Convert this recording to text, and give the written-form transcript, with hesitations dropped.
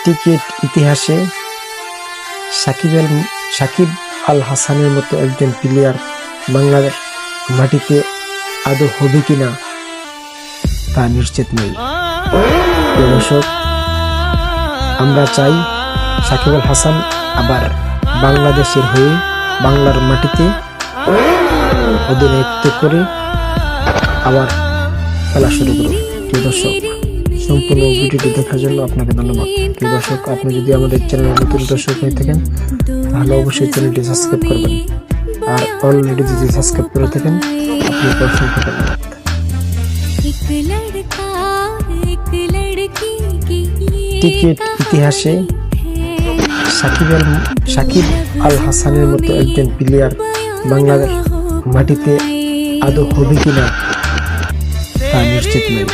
Cricket ইতিহাসে সাকিব আল হাসানের মতো একজন প্লেয়ার বাংলার মাটিতে আদৌ হবে কিনা তা নিশ্চিত নেই। দর্শক, আমরা চাই সাকিব আল হাসান আবার বাংলাদেশের হয়ে বাংলার মাটিতে অধিনায়িত্ব করে আবার খেলা শুরু করুন। প্রিয় দর্শক, সম্পূর্ণ ভিডিওটি দেখার জন্য আপনাকে ধন্যবাদ। প্রিয় দর্শক, আপনি যদি আমাদের চ্যানেলে নতুন দর্শক হয়ে থাকেন তাহলে অবশ্যই চ্যানেলটি সাবস্ক্রাইব করবেন, আর অলরেডি যদি সাবস্ক্রাইব করে থাকেন আপনাকে অসংখ্য ধন্যবাদ। ক্রিকেট ইতিহাসে সাকিব আল হাসানের মতো একজন প্লেয়ার বাংলার মাটিতে আদৌ হবে কিনা তা নিশ্চিত নয়।